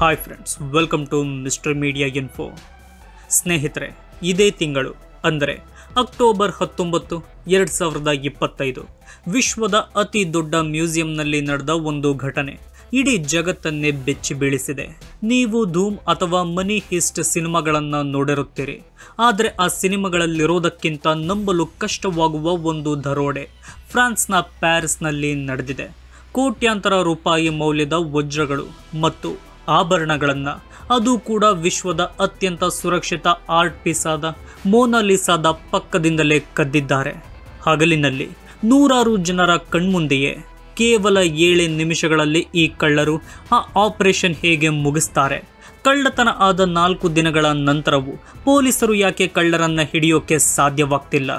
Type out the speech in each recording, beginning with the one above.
Hi friends, welcome to mister media info. ಸ್ನೇಹಿತರೆ, ಇದೇ ತಿಂಗಳು ಅಂದರೆ ಅಕ್ಟೋಬರ್ 19, 2025 ವಿಶ್ವದ ಅತಿ ದೊಡ್ಡ ಮ್ಯೂಸಿಯಂನಲ್ಲಿ ನಡೆದ ಒಂದು ಘಟನೆ ಇಡೀ ಜಗತ್ತನ್ನೇ ಬೆಚ್ಚಿ ಬೀಳಿಸಿದೆ. ನೀವು ಧೂಮ್ ಅಥವಾ ಮನಿ ಹೀಸ್ಟ್ ಸಿನಿಮಾಗಳನ್ನು ನೋಡಿರುತ್ತೀರಿ, ಆದರೆ ಆ ಸಿನಿಮಾಗಳಲ್ಲಿರೋದಕ್ಕಿಂತ ನಂಬಲು ಕಷ್ಟವಾಗುವ ಒಂದು ದರೋಡೆ ಫ್ರಾನ್ಸ್ನ ಪ್ಯಾರಿಸ್ನಲ್ಲಿ ನಡೆದಿದೆ. ಕೋಟ್ಯಾಂತರ ರೂಪಾಯಿ ಮೌಲ್ಯದ ವಜ್ರಗಳು ಮತ್ತು ಆಭರಣಗಳನ್ನು, ಅದು ಕೂಡ ವಿಶ್ವದ ಅತ್ಯಂತ ಸುರಕ್ಷಿತ ಆರ್ಟ್ ಪೀಸ್ ಆದ ಮೋನಾಲಿಸಾದ ಪಕ್ಕದಿಂದಲೇ ಕದ್ದಿದ್ದಾರೆ. ಹಗಲಿನಲ್ಲಿ ನೂರಾರು ಜನರ ಕಣ್ಮುಂದೆಯೇ ಕೇವಲ 7 ನಿಮಿಷಗಳಲ್ಲಿ ಈ ಕಳ್ಳರು ಆ ಆಪರೇಷನ್ ಹೇಗೆ ಮುಗಿಸ್ತಾರೆ? ಕಳ್ಳತನ ಆದ 4 ದಿನಗಳ ನಂತರವೂ ಪೊಲೀಸರು ಯಾಕೆ ಕಳ್ಳರನ್ನ ಹಿಡಿಯೋಕೆ ಸಾಧ್ಯವಾಗ್ತಿಲ್ಲ?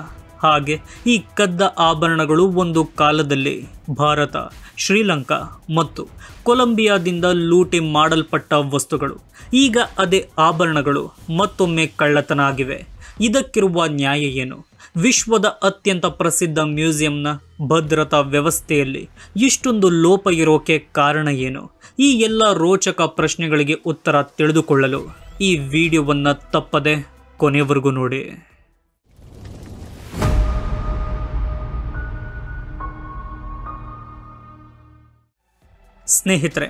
ಹಾಗೆ ಈ ಕದ್ದ ಆಭರಣಗಳು ಒಂದು ಕಾಲದಲ್ಲಿ ಭಾರತ, ಶ್ರೀಲಂಕಾ ಮತ್ತು ಕೊಲಂಬಿಯಾದಿಂದ ಲೂಟಿ ಮಾಡಲ್ಪಟ್ಟ ವಸ್ತುಗಳು. ಈಗ ಅದೇ ಆಭರಣಗಳು ಮತ್ತೊಮ್ಮೆ ಕಳ್ಳತನ ಆಗಿವೆ. ಇದಕ್ಕಿರುವ ನ್ಯಾಯ ಏನು? ವಿಶ್ವದ ಅತ್ಯಂತ ಪ್ರಸಿದ್ಧ ಮ್ಯೂಸಿಯಂನ ಭದ್ರತಾ ವ್ಯವಸ್ಥೆಯಲ್ಲಿ ಇಷ್ಟೊಂದು ಲೋಪ ಇರೋಕೆ ಕಾರಣ ಏನು? ಈ ಎಲ್ಲ ರೋಚಕ ಪ್ರಶ್ನೆಗಳಿಗೆ ಉತ್ತರ ತಿಳಿದುಕೊಳ್ಳಲು ಈ ವಿಡಿಯೋವನ್ನು ತಪ್ಪದೆ ಕೊನೆಯವರೆಗೂ ನೋಡಿ. ಸ್ನೇಹಿತರೆ,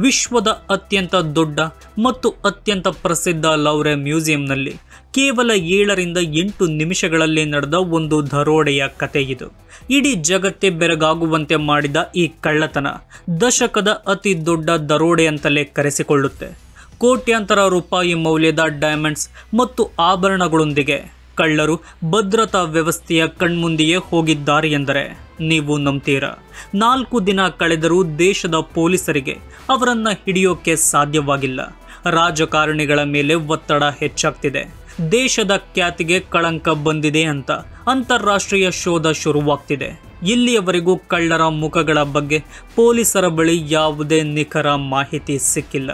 ವಿಶ್ವದ ಅತ್ಯಂತ ದೊಡ್ಡ ಮತ್ತು ಅತ್ಯಂತ ಪ್ರಸಿದ್ಧ ಲೌವ್ರೆ ಮ್ಯೂಸಿಯಂನಲ್ಲಿ ಕೇವಲ 7ರಿಂದ 8 ನಿಮಿಷಗಳಲ್ಲಿ ನಡೆದ ಒಂದು ದರೋಡೆಯ ಕತೆ ಇದು. ಇಡೀ ಜಗತ್ತೇ ಬೆರಗಾಗುವಂತೆ ಮಾಡಿದ ಈ ಕಳ್ಳತನ ದಶಕದ ಅತಿ ದೊಡ್ಡ ದರೋಡೆ ಅಂತಲೇ ಕರೆಸಿಕೊಳ್ಳುತ್ತೆ. ಕೋಟ್ಯಾಂತರ ರೂಪಾಯಿ ಮೌಲ್ಯದ ಡೈಮಂಡ್ಸ್ ಮತ್ತು ಆಭರಣಗಳೊಂದಿಗೆ ಕಳ್ಳರು ಭದ್ರತಾ ವ್ಯವಸ್ಥೆಯ ಕಣ್ಮುಂದೆಯೇ ಹೋಗಿದ್ದಾರೆ ಎಂದರೆ ನೀವು ನಂಬ್ತೀರಾ? 4 ದಿನ ಕಳೆದರೂ ದೇಶದ ಪೊಲೀಸರಿಗೆ ಅವರನ್ನು ಹಿಡಿಯೋಕೆ ಸಾಧ್ಯವಾಗಿಲ್ಲ. ರಾಜಕಾರಣಿಗಳ ಮೇಲೆ ಒತ್ತಡ ಹೆಚ್ಚಾಗ್ತಿದೆ. ದೇಶದ ಖ್ಯಾತಿಗೆ ಕಳಂಕ ಬಂದಿದೆ ಅಂತ ಅಂತಾರಾಷ್ಟ್ರೀಯ ಶೋಧ ಶುರುವಾಗ್ತಿದೆ. ಇಲ್ಲಿಯವರೆಗೂ ಕಳ್ಳರ ಮುಖಗಳ ಬಗ್ಗೆ ಪೊಲೀಸರ ಬಳಿ ಯಾವುದೇ ನಿಖರ ಮಾಹಿತಿ ಸಿಕ್ಕಿಲ್ಲ.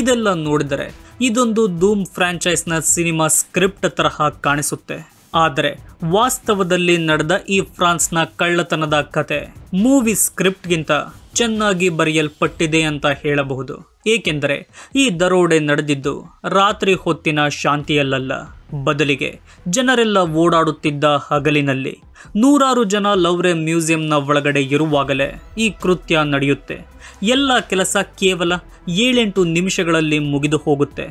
ಇದೆಲ್ಲ ನೋಡಿದರೆ ಇದೊಂದು ಧೂಮ್ ಫ್ರಾಂಚೈಸ್ನ ಸಿನಿಮಾ ಸ್ಕ್ರಿಪ್ಟ್ ತರಹ ಕಾಣಿಸುತ್ತೆ. ಆದರೆ ವಾಸ್ತವದಲ್ಲಿ ನಡೆದ ಈ ಫ್ರಾನ್ಸ್ನ ಕಳ್ಳತನದ ಕತೆ ಮೂವಿ ಸ್ಕ್ರಿಪ್ಟ್ಗಿಂತ ಚೆನ್ನಾಗಿ ಬರೆಯಲ್ಪಟ್ಟಿದೆ ಅಂತ ಹೇಳಬಹುದು. ಏಕೆಂದರೆ ಈ ದರೋಡೆ ನಡೆದಿದ್ದು ರಾತ್ರಿ ಹೊತ್ತಿನ ಶಾಂತಿಯಲ್ಲ, ಬದಲಿಗೆ ಜನರೆಲ್ಲ ಓಡಾಡುತ್ತಿದ್ದ ಹಗಲಿನಲ್ಲಿ. ನೂರಾರು ಜನ ಲೌವ್ರೆ ಮ್ಯೂಸಿಯಂನ ಒಳಗಡೆ ಇರುವಾಗಲೇ ಈ ಕೃತ್ಯ ನಡೆಯುತ್ತೆ. ಎಲ್ಲ ಕೆಲಸ ಕೇವಲ 7-8 ನಿಮಿಷಗಳಲ್ಲಿ ಮುಗಿದು ಹೋಗುತ್ತೆ.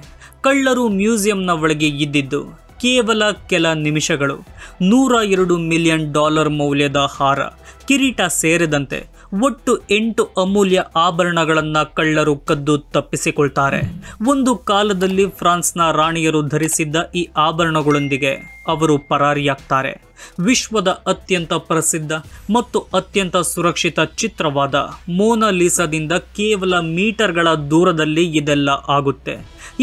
ಕಳ್ಳರು ಮ್ಯೂಸಿಯಂನ ಒಳಗೆ ಇದ್ದಿದ್ದು ಕೇವಲ ಕೆಲ ನಿಮಿಷಗಳು. $102 ಮಿಲಿಯನ್ ಮೌಲ್ಯದ ಹಾರ, ಕಿರೀಟ ಸೇರಿದಂತೆ ಒಟ್ಟು 8 ಅಮೂಲ್ಯ ಆಭರಣಗಳನ್ನು ಕಳ್ಳರು ಕದ್ದು ತಪ್ಪಿಸಿಕೊಳ್ತಾರೆ. ಒಂದು ಕಾಲದಲ್ಲಿ ಫ್ರಾನ್ಸ್ನ ರಾಣಿಯರು ಧರಿಸಿದ್ದ ಈ ಆಭರಣಗಳೊಂದಿಗೆ ಅವರು ಪರಾರಿಯಾಗ್ತಾರೆ. ವಿಶ್ವದ ಅತ್ಯಂತ ಪ್ರಸಿದ್ಧ ಮತ್ತು ಅತ್ಯಂತ ಸುರಕ್ಷಿತ ಚಿತ್ರವಾದ ಮೋನಾಲಿಸಾದಿಂದ ಕೇವಲ ಮೀಟರ್ಗಳ ದೂರದಲ್ಲಿ ಇದೆಲ್ಲ ಆಗುತ್ತೆ.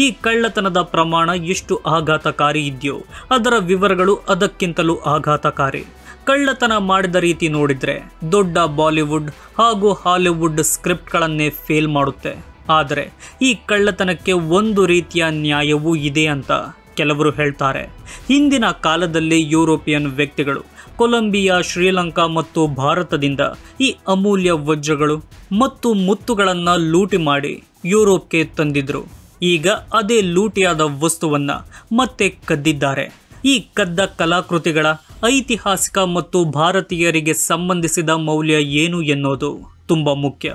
ಈ ಕಳ್ಳತನದ ಪ್ರಮಾಣ ಎಷ್ಟು ಆಘಾತಕಾರಿ ಇದೆಯೋ ಅದರ ವಿವರಗಳು ಅದಕ್ಕಿಂತಲೂ ಆಘಾತಕಾರಿ. ಕಳ್ಳತನ ಮಾಡಿದ ರೀತಿ ನೋಡಿದರೆ ದೊಡ್ಡ ಬಾಲಿವುಡ್ ಹಾಗೂ ಹಾಲಿವುಡ್ ಸ್ಕ್ರಿಪ್ಟ್ಗಳನ್ನೇ ಫೇಲ್ ಮಾಡುತ್ತೆ. ಆದರೆ ಈ ಕಳ್ಳತನಕ್ಕೆ ಒಂದು ರೀತಿಯ ನ್ಯಾಯವೂ ಇದೆ ಅಂತ ಕೆಲವರು ಹೇಳ್ತಾರೆ. ಹಿಂದಿನ ಕಾಲದಲ್ಲಿ ಯುರೋಪಿಯನ್ ವ್ಯಕ್ತಿಗಳು ಕೊಲಂಬಿಯಾ, ಶ್ರೀಲಂಕಾ ಮತ್ತು ಭಾರತದಿಂದ ಈ ಅಮೂಲ್ಯ ವಜ್ರಗಳು ಮತ್ತು ಮುತ್ತುಗಳನ್ನು ಲೂಟಿ ಮಾಡಿ ಯುರೋಪ್ಗೆ ತಂದಿದ್ರು. ಈಗ ಅದೇ ಲೂಟಿಯಾದ ವಸ್ತುವನ್ನು ಮತ್ತೆ ಕದ್ದಿದ್ದಾರೆ. ಈ ಕದ್ದ ಕಲಾಕೃತಿಗಳ ಐತಿಹಾಸಿಕ ಮತ್ತು ಭಾರತೀಯರಿಗೆ ಸಂಬಂಧಿಸಿದ ಮೌಲ್ಯ ಏನು ಎನ್ನುವುದು ತುಂಬ ಮುಖ್ಯ.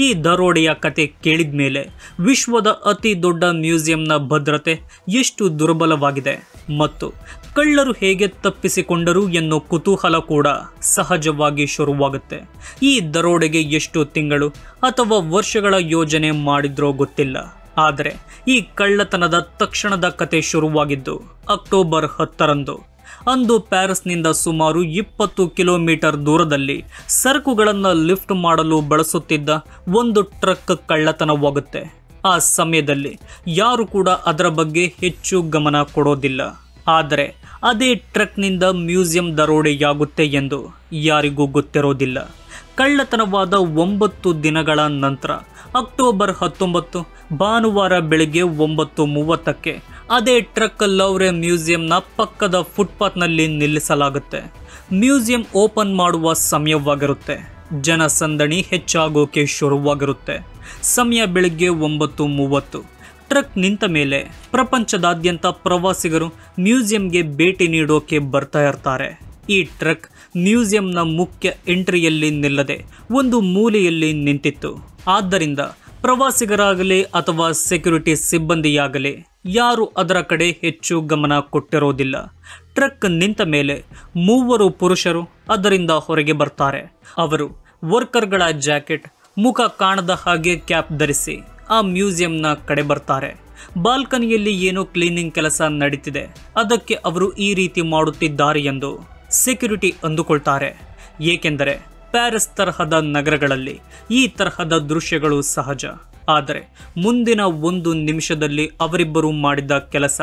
ಈ ದರೋಡೆಯ ಕತೆ ಕೇಳಿದ ಮೇಲೆ ವಿಶ್ವದ ಅತಿ ದೊಡ್ಡ ಮ್ಯೂಸಿಯಂನ ಭದ್ರತೆ ಎಷ್ಟು ದುರ್ಬಲವಾಗಿದೆ ಮತ್ತು ಕಳ್ಳರು ಹೇಗೆ ತಪ್ಪಿಸಿಕೊಂಡರು ಎನ್ನೋ ಕುತೂಹಲ ಕೂಡ ಸಹಜವಾಗಿ ಶುರುವಾಗುತ್ತೆ. ಈ ದರೋಡೆಗೆ ಎಷ್ಟು ತಿಂಗಳು ಅಥವಾ ವರ್ಷಗಳ ಯೋಜನೆ ಮಾಡಿದ್ರೋ ಗೊತ್ತಿಲ್ಲ. ಆದರೆ ಈ ಕಳ್ಳತನದ ತಕ್ಷಣದ ಕತೆ ಶುರುವಾಗಿದ್ದು ಅಕ್ಟೋಬರ್ 10ರಂದು. ಅಂದು ಪ್ಯಾರಿಸ್ನಿಂದ ಸುಮಾರು 20 ಕಿಲೋಮೀಟರ್ ದೂರದಲ್ಲಿ ಸರಕುಗಳನ್ನು ಲಿಫ್ಟ್ ಮಾಡಲು ಬಳಸುತ್ತಿದ್ದ ಒಂದು ಟ್ರಕ್ ಕಳ್ಳತನವಾಗುತ್ತೆ. ಆ ಸಮಯದಲ್ಲಿ ಯಾರು ಕೂಡ ಅದರ ಬಗ್ಗೆ ಹೆಚ್ಚು ಗಮನ ಕೊಡೋದಿಲ್ಲ. ಆದರೆ ಅದೇ ಟ್ರಕ್ನಿಂದ ಮ್ಯೂಸಿಯಂ ದರೋಡೆಯಾಗುತ್ತೆ ಎಂದು ಯಾರಿಗೂ ಗೊತ್ತಿರೋದಿಲ್ಲ. ಕಳ್ಳತನವಾದ 9 ದಿನಗಳ ನಂತರ ಅಕ್ಟೋಬರ್ 19 ಭಾನುವಾರ ಬೆಳಗ್ಗೆ 9:30ಕ್ಕೆ ಅದೇ ಟ್ರಕ್ ಲೌವ್ರೆ ಮ್ಯೂಸಿಯಂನ ಪಕ್ಕದ ಫುಟ್ಪಾತ್ನಲ್ಲಿ ನಿಲ್ಲಿಸಲಾಗುತ್ತೆ. ಮ್ಯೂಸಿಯಂ ಓಪನ್ ಮಾಡುವ ಸಮಯವಾಗಿರುತ್ತೆ. ಜನಸಂದಣಿ ಹೆಚ್ಚಾಗೋಕೆ ಶುರುವಾಗಿರುತ್ತೆ. ಸಮಯ ಬೆಳಗ್ಗೆ 9:30. ಟ್ರಕ್ ನಿಂತ ಮೇಲೆ ಪ್ರಪಂಚದಾದ್ಯಂತ ಪ್ರವಾಸಿಗರು ಮ್ಯೂಸಿಯಂಗೆ ಭೇಟಿ ನೀಡೋಕೆ ಬರ್ತಾ ಇರ್ತಾರೆ. ಈ ಟ್ರಕ್ ಮ್ಯೂಸಿಯಂನ ಮುಖ್ಯ ಎಂಟ್ರಿಯಲ್ಲಿ ನಿಲ್ಲದೆ ಒಂದು ಮೂಲೆಯಲ್ಲಿ ನಿಂತಿತ್ತು. ಆದ್ದರಿಂದ ಪ್ರವಾಸಿಗರಾಗಲಿ ಅಥವಾ ಸೆಕ್ಯೂರಿಟಿ ಸಿಬ್ಬಂದಿಯಾಗಲಿ ಯಾರು ಅದರ ಕಡೆ ಹೆಚ್ಚು ಗಮನ ಕೊಟ್ಟಿರೋದಿಲ್ಲ. ಟ್ರಕ್ ನಿಂತ ಮೇಲೆ 3 ಪುರುಷರು ಅದರಿಂದ ಹೊರಗೆ ಬರ್ತಾರೆ. ಅವರು ವರ್ಕರ್ಗಳ ಜಾಕೆಟ್, ಮುಖ ಕಾಣದ ಹಾಗೆ ಕ್ಯಾಪ್ ಧರಿಸಿ ಆ ಮ್ಯೂಸಿಯಂನ ಕಡೆ ಬರ್ತಾರೆ. ಬಾಲ್ಕನಿಯಲ್ಲಿ ಏನೋ ಕ್ಲೀನಿಂಗ್ ಕೆಲಸ ನಡೀತಿದೆ, ಅದಕ್ಕೆ ಅವರು ಈ ರೀತಿ ಮಾಡುತ್ತಿದ್ದಾರೆ ಎಂದು ಸೆಕ್ಯೂರಿಟಿ ಅಂದುಕೊಳ್ತಾರೆ. ಏಕೆಂದರೆ ಪ್ಯಾರಿಸ್ ತರಹದ ನಗರಗಳಲ್ಲಿ ಈ ತರಹದ ದೃಶ್ಯಗಳು ಸಹಜ. ಆದರೆ ಮುಂದಿನ 1 ನಿಮಿಷದಲ್ಲಿ ಅವರಿಬ್ಬರು ಮಾಡಿದ ಕೆಲಸ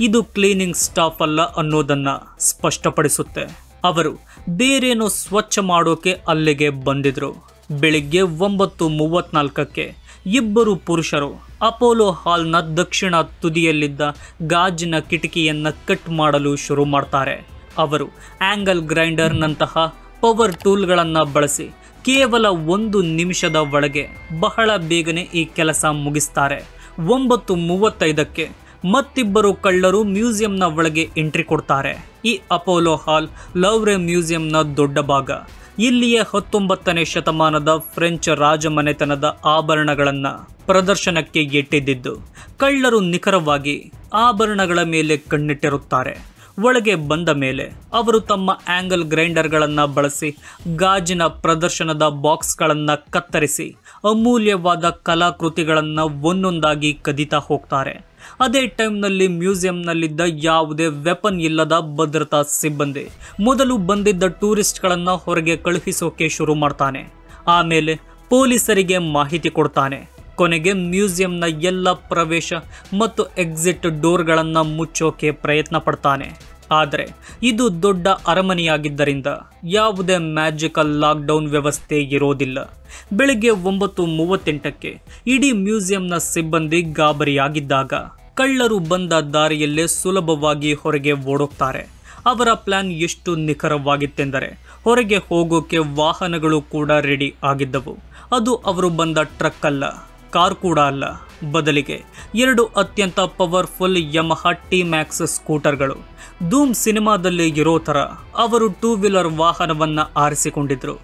ಇದು ಕ್ಲೀನಿಂಗ್ ಸ್ಟಾಫ್ ಅಲ್ಲ ಅನ್ನೋದನ್ನ ಸ್ಪಷ್ಟಪಡಿಸುತ್ತೆ. ಅವರು ಬೇರೇನೋ ಸ್ವಚ್ಛ ಮಾಡೋಕೆ ಅಲ್ಲಿಗೆ ಬಂದಿದ್ರು. ಬೆಳಿಗ್ಗೆ 9:34ಕ್ಕೆ 2 ಪುರುಷರು ಅಪೋಲೋ ಹಾಲ್ನ ದಕ್ಷಿಣ ತುದಿಯಲ್ಲಿದ್ದ ಗಾಜಿನ ಕಿಟಕಿಯನ್ನು ಕಟ್ ಮಾಡಲು ಶುರು ಮಾಡ್ತಾರೆ. ಅವರು ಆಂಗಲ್ ಗ್ರೈಂಡರ್ನಂತಹ ಪವರ್ ಟೂಲ್ಗಳನ್ನು ಬಳಸಿ ಕೇವಲ 1 ನಿಮಿಷದ ಒಳಗೆ ಬಹಳ ಬೇಗನೆ ಈ ಕೆಲಸ ಮುಗಿಸ್ತಾರೆ. 9:35ಕ್ಕೆ ಮತ್ತಿಬ್ಬರು ಕಳ್ಳರು ಮ್ಯೂಸಿಯಂನ ಒಳಗೆ ಎಂಟ್ರಿ ಕೊಡ್ತಾರೆ. ಈ ಅಪೋಲೋ ಹಾಲ್ ಲೌವ್ರೆ ಮ್ಯೂಸಿಯಂನ ದೊಡ್ಡ ಭಾಗ. ಇಲ್ಲಿಯೇ 19ನೇ ಶತಮಾನದ ಫ್ರೆಂಚ್ ರಾಜಮನೆತನದ ಆಭರಣಗಳನ್ನು ಪ್ರದರ್ಶನಕ್ಕೆ ಇಟ್ಟಿದ್ದು. ಕಳ್ಳರು ನಿಖರವಾಗಿ ಆಭರಣಗಳ ಮೇಲೆ ಕಣ್ಣಿಟ್ಟಿರುತ್ತಾರೆ. ಒಳಗೆ ಬಂದ ಮೇಲೆ ಅವರು ತಮ್ಮ ಆಂಗಲ್ ಗ್ರೈಂಡರ್ಗಳನ್ನು ಬಳಸಿ ಗಾಜಿನ ಪ್ರದರ್ಶನದ ಬಾಕ್ಸ್ಗಳನ್ನು ಕತ್ತರಿಸಿ ಅಮೂಲ್ಯವಾದ ಕಲಾಕೃತಿಗಳನ್ನು ಒಂದೊಂದಾಗಿ ಕದೀತಾ ಹೋಗ್ತಾರೆ. ಅದೇ ಟೈಮ್ನಲ್ಲಿ ಮ್ಯೂಸಿಯಂನಲ್ಲಿದ್ದ ಯಾವುದೇ ವೆಪನ್ ಇಲ್ಲದ ಭದ್ರತಾ ಸಿಬ್ಬಂದಿ ಮೊದಲು ಬಂದಿದ್ದ ಟೂರಿಸ್ಟ್ಗಳನ್ನು ಹೊರಗೆ ಕಳುಹಿಸೋಕೆ ಶುರು ಮಾಡ್ತಾನೆ. ಆಮೇಲೆ ಪೊಲೀಸರಿಗೆ ಮಾಹಿತಿ ಕೊಡ್ತಾನೆ. ಕೊನೆಗೆ ಮ್ಯೂಸಿಯಂನ ಎಲ್ಲ ಪ್ರವೇಶ ಮತ್ತು ಎಕ್ಸಿಟ್ ಡೋರ್ಗಳನ್ನು ಮುಚ್ಚೋಕೆ ಪ್ರಯತ್ನ ಪಡ್ತಾನೆ. ಆದರೆ ಇದು ದೊಡ್ಡ ಅರಮನೆಯಾಗಿದ್ದರಿಂದ ಯಾವುದೇ ಮ್ಯಾಜಿಕಲ್ ಲಾಕ್ಡೌನ್ ವ್ಯವಸ್ಥೆ ಇರೋದಿಲ್ಲ. ಬೆಳಗ್ಗೆ 9:38ಕ್ಕೆ ಇಡೀ ಮ್ಯೂಸಿಯಂನ ಸಿಬ್ಬಂದಿ ಗಾಬರಿಯಾಗಿದ್ದಾಗ ಕಳ್ಳರು ಬಂದ ದಾರಿಯಲ್ಲೇ ಸುಲಭವಾಗಿ ಹೊರಗೆ ಓಡೋಗ್ತಾರೆ. ಅವರ ಪ್ಲಾನ್ ಎಷ್ಟು ನಿಖರವಾಗಿತ್ತೆಂದರೆ ಹೊರಗೆ ಹೋಗೋಕೆ ವಾಹನಗಳು ಕೂಡ ರೆಡಿ ಆಗಿದ್ದವು. ಅದು ಅವರು ಬಂದ ಟ್ರಕ್ ಅಲ್ಲ, ಕಾರ್ ಕೂಡ ಅಲ್ಲ, ಬದಲಿಗೆ 2 ಅತ್ಯಂತ ಪವರ್ಫುಲ್ ಯಮಹಾ ಟಿ-ಮ್ಯಾಕ್ಸ್ ಸ್ಕೂಟರ್ಗಳು. ಧೂಮ್ ಸಿನಿಮಾದಲ್ಲಿ ಇರೋ ಥರ ಅವರು 2 ವೀಲರ್ ವಾಹನವನ್ನು ಆರಿಸಿಕೊಂಡಿದ್ರು.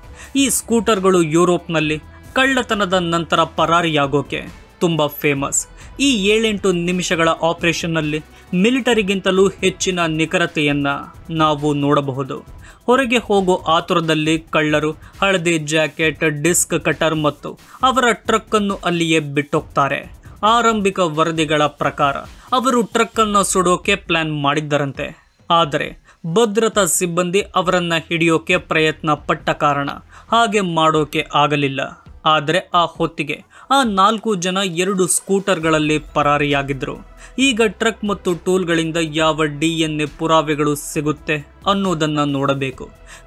ಈ ಸ್ಕೂಟರ್ಗಳು ಯುರೋಪ್ನಲ್ಲಿ ಕಳ್ಳತನದ ನಂತರ ಪರಾರಿಯಾಗೋಕೆ ತುಂಬ ಫೇಮಸ್. ಈ 7-8 ನಿಮಿಷಗಳ ಆಪರೇಷನ್ನಲ್ಲಿ ಮಿಲಿಟರಿಗಿಂತಲೂ ಹೆಚ್ಚಿನ ನಿಖರತೆಯನ್ನು ನಾವು ನೋಡಬಹುದು. ಹೊರಗೆ ಹೋಗೋ ಆತುರದಲ್ಲಿ ಕಳ್ಳರು ಹಳದಿ ಜಾಕೆಟ್, ಡಿಸ್ಕ್ ಕಟರ್ ಮತ್ತು ಅವರ ಟ್ರಕ್ಕನ್ನು ಅಲ್ಲಿಯೇ ಬಿಟ್ಟೋಗ್ತಾರೆ. ಆರಂಭಿಕ ವರದಿಗಳ ಪ್ರಕಾರ ಅವರು ಟ್ರಕ್ಕನ್ನು ಸುಡೋಕೆ ಪ್ಲಾನ್ ಮಾಡಿದ್ದರಂತೆ. ಆದರೆ ಭದ್ರತಾ ಸಿಬ್ಬಂದಿ ಅವರನ್ನು ಹಿಡಿಯೋಕೆ ಪ್ರಯತ್ನ ಪಟ್ಟ ಕಾರಣ ಹಾಗೆ ಮಾಡೋಕೆ ಆಗಲಿಲ್ಲ. ಆದರೆ ಆ ಹೊತ್ತಿಗೆ ಆ 4 ಜನ 2 ಸ್ಕೂಟರ್ಗಳಲ್ಲಿ ಪರಾರಿಯಾಗಿದ್ದರು. ಈಗ ಟ್ರಕ್ ಮತ್ತು ಟೂಲ್ಗಳಿಂದ ಯಾವ DNA ಪುರಾವೆಗಳು ಸಿಗುತ್ತೆ ಅನ್ನೋದನ್ನು ನೋಡಬೇಕು.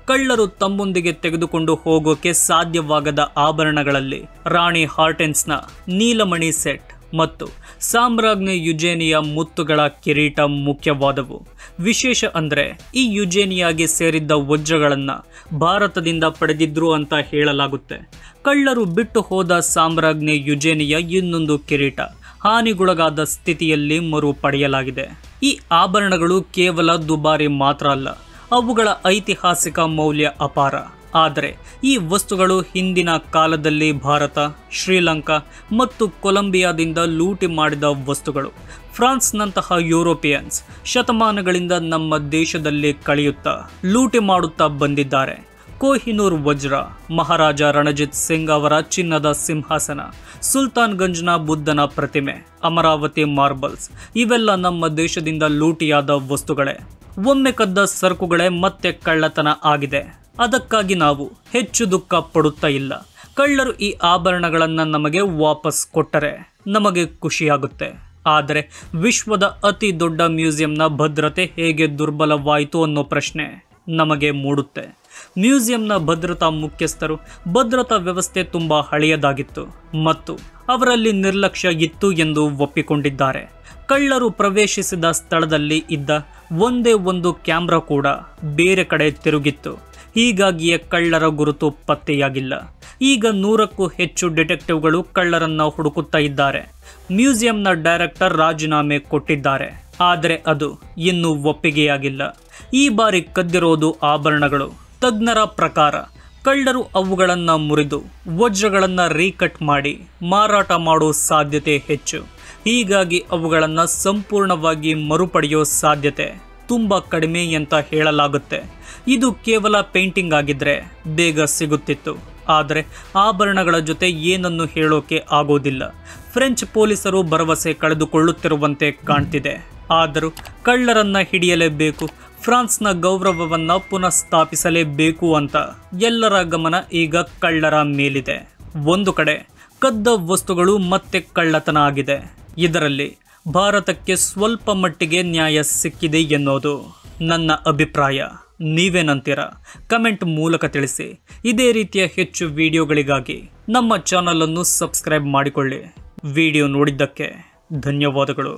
ಕಳ್ಳರು ತಮ್ಮೊಂದಿಗೆ ತೆಗೆದುಕೊಂಡು ಹೋಗೋಕೆ ಸಾಧ್ಯವಾಗದ ಆಭರಣಗಳಲ್ಲಿ ರಾಣಿ ಹಾರ್ಟೆನ್ಸ್ನ ನೀಲಮಣಿ ಸೆಟ್ ಮತ್ತು ಸಾಮ್ರಾಜ್ಞಿ ಯುಜೇನಿಯ ಮುತ್ತುಗಳ ಕಿರೀಟ ಮುಖ್ಯವಾದವು. ವಿಶೇಷ ಅಂದರೆ ಈ ಯುಜೇನಿಯಾಗೆ ಸೇರಿದ್ದ ವಜ್ರಗಳನ್ನು ಭಾರತದಿಂದ ಪಡೆದಿದ್ರು ಅಂತ ಹೇಳಲಾಗುತ್ತೆ. ಕಳ್ಳರು ಬಿಟ್ಟು ಹೋದ ಸಾಮ್ರಾಜ್ಞಿ ಯುಜೇನಿಯ ಇನ್ನೊಂದು ಕಿರೀಟ ಹಾನಿಗೊಳಗಾದ ಸ್ಥಿತಿಯಲ್ಲಿ ಮರು ಪಡೆಯಲಾಗಿದೆ. ಈ ಆಭರಣಗಳು ಕೇವಲ ದುಬಾರಿ ಮಾತ್ರ ಅಲ್ಲ, ಅವುಗಳ ಐತಿಹಾಸಿಕ ಮೌಲ್ಯ ಅಪಾರ. ಆದರೆ ಈ ವಸ್ತುಗಳು ಹಿಂದಿನ ಕಾಲದಲ್ಲಿ ಭಾರತ, ಶ್ರೀಲಂಕಾ ಮತ್ತು ಕೊಲಂಬಿಯಾದಿಂದ ಲೂಟಿ ಮಾಡಿದ ವಸ್ತುಗಳು. ಫ್ರಾನ್ಸ್ನಂತಹ ಯುರೋಪಿಯನ್ಸ್ ಶತಮಾನಗಳಿಂದ ನಮ್ಮ ದೇಶದಲ್ಲಿ ಕಳೆಯುತ್ತಾ ಲೂಟಿ ಮಾಡುತ್ತಾ ಬಂದಿದ್ದಾರೆ. ಕೊಹಿನೂರ್ ವಜ್ರ, ಮಹಾರಾಜ ರಣಜಿತ್ ಸಿಂಗ್ ಅವರ ಚಿನ್ನದ ಸಿಂಹಾಸನ, ಸುಲ್ತಾನ್ಗಂಜ್ನ ಬುದ್ಧನ ಪ್ರತಿಮೆ, ಅಮರಾವತಿ ಮಾರ್ಬಲ್ಸ್ ಇವೆಲ್ಲ ನಮ್ಮ ದೇಶದಿಂದ ಲೂಟಿಯಾದ ವಸ್ತುಗಳೇ. ಒಮ್ಮೆ ಕದ್ದ ಸರಕುಗಳೇ ಮತ್ತೆ ಕಳ್ಳತನ ಆಗಿದೆ. ಅದಕ್ಕಾಗಿ ನಾವು ಹೆಚ್ಚು ದುಃಖ ಪಡುತ್ತಾ ಇಲ್ಲ. ಕಳ್ಳರು ಈ ಆಭರಣಗಳನ್ನು ನಮಗೆ ವಾಪಸ್ ಕೊಟ್ಟರೆ ನಮಗೆ ಖುಷಿಯಾಗುತ್ತೆ. ಆದರೆ ವಿಶ್ವದ ಅತಿ ದೊಡ್ಡ ಮ್ಯೂಸಿಯಂನ ಭದ್ರತೆ ಹೇಗೆ ದುರ್ಬಲವಾಯಿತು ಅನ್ನೋ ಪ್ರಶ್ನೆ ನಮಗೆ ಮೂಡುತ್ತೆ. ಮ್ಯೂಸಿಯಂನ ಭದ್ರತಾ ಮುಖ್ಯಸ್ಥರು ಭದ್ರತಾ ವ್ಯವಸ್ಥೆ ತುಂಬ ಹಳೆಯದಾಗಿತ್ತು ಮತ್ತು ಅವರಲ್ಲಿ ನಿರ್ಲಕ್ಷ್ಯ ಇತ್ತು ಎಂದು ಒಪ್ಪಿಕೊಂಡಿದ್ದಾರೆ. ಕಳ್ಳರು ಪ್ರವೇಶಿಸಿದ ಸ್ಥಳದಲ್ಲಿ ಇದ್ದ ಒಂದೇ ಒಂದು ಕ್ಯಾಮ್ರಾ ಕೂಡ ಬೇರೆ ಕಡೆ ತಿರುಗಿತ್ತು. ಹೀಗಾಗಿಯೇ ಕಳ್ಳರ ಗುರುತು ಪತ್ತೆಯಾಗಿಲ್ಲ. ಈಗ 100ಕ್ಕೂ ಹೆಚ್ಚು ಡಿಟೆಕ್ಟಿವ್ಗಳು ಕಳ್ಳರನ್ನ ಹುಡುಕುತ್ತಾ ಇದ್ದಾರೆ. ಮ್ಯೂಸಿಯಂನ ಡೈರೆಕ್ಟರ್ ರಾಜೀನಾಮೆ ಕೊಟ್ಟಿದ್ದಾರೆ, ಆದರೆ ಅದು ಇನ್ನೂ ಒಪ್ಪಿಗೆಯಾಗಿಲ್ಲ. ಈ ಬಾರಿ ಕದ್ದಿರೋದು ಆಭರಣಗಳು. ತಜ್ಞರ ಪ್ರಕಾರ ಕಳ್ಳರು ಅವುಗಳನ್ನು ಮುರಿದು ವಜ್ರಗಳನ್ನು ರೀಕಟ್ ಮಾಡಿ ಮಾರಾಟ ಮಾಡೋ ಸಾಧ್ಯತೆ ಹೆಚ್ಚು. ಹೀಗಾಗಿ ಅವುಗಳನ್ನು ಸಂಪೂರ್ಣವಾಗಿ ಮರುಪಡೆಯೋ ಸಾಧ್ಯತೆ ತುಂಬ ಕಡಿಮೆ ಅಂತ ಹೇಳಲಾಗುತ್ತೆ. ಇದು ಕೇವಲ ಪೇಂಟಿಂಗ್ ಆಗಿದ್ರೆ ಬೇಗ ಸಿಗುತ್ತಿತ್ತು, ಆದರೆ ಆಭರಣಗಳ ಜೊತೆ ಏನನ್ನು ಹೇಳೋಕೆ ಆಗೋದಿಲ್ಲ. ಫ್ರೆಂಚ್ ಪೊಲೀಸರು ಭರವಸೆ ಕಳೆದುಕೊಳ್ಳುತ್ತಿರುವಂತೆ ಕಾಣ್ತಿದೆ. ಆದರೂ ಕಳ್ಳರನ್ನ ಹಿಡಿಯಲೇಬೇಕು, ಫ್ರಾನ್ಸ್ನ ಗೌರವವನ್ನ ಪುನಃಸ್ಥಾಪಿಸಲೇಬೇಕು ಅಂತ ಎಲ್ಲರ ಗಮನ ಈಗ ಕಳ್ಳರ ಮೇಲಿದೆ. ಒಂದು ಕಡೆ ಕದ್ದ ವಸ್ತುಗಳು ಮತ್ತೆ ಕಳ್ಳತನ ಆಗಿದೆ. ಇದರಲ್ಲಿ ಭಾರತಕ್ಕೆ ಸ್ವಲ್ಪ ಮಟ್ಟಿಗೆ ನ್ಯಾಯ ಸಿಕ್ಕಿದೆ ಎನ್ನೋದು ನನ್ನ ಅಭಿಪ್ರಾಯ. ನೀವೇನಂತೀರಾ? ಕಮೆಂಟ್ ಮೂಲಕ ತಿಳಿಸಿ. ಇದೇ ರೀತಿಯ ಹೆಚ್ಚು ವಿಡಿಯೋಗಳಿಗಾಗಿ ನಮ್ಮ ಚಾನಲ್ ಅನ್ನು ಸಬ್ಸ್ಕ್ರೈಬ್ ಮಾಡಿಕೊಳ್ಳಿ. ವಿಡಿಯೋ ನೋಡಿದ್ದಕ್ಕೆ ಧನ್ಯವಾದಗಳು.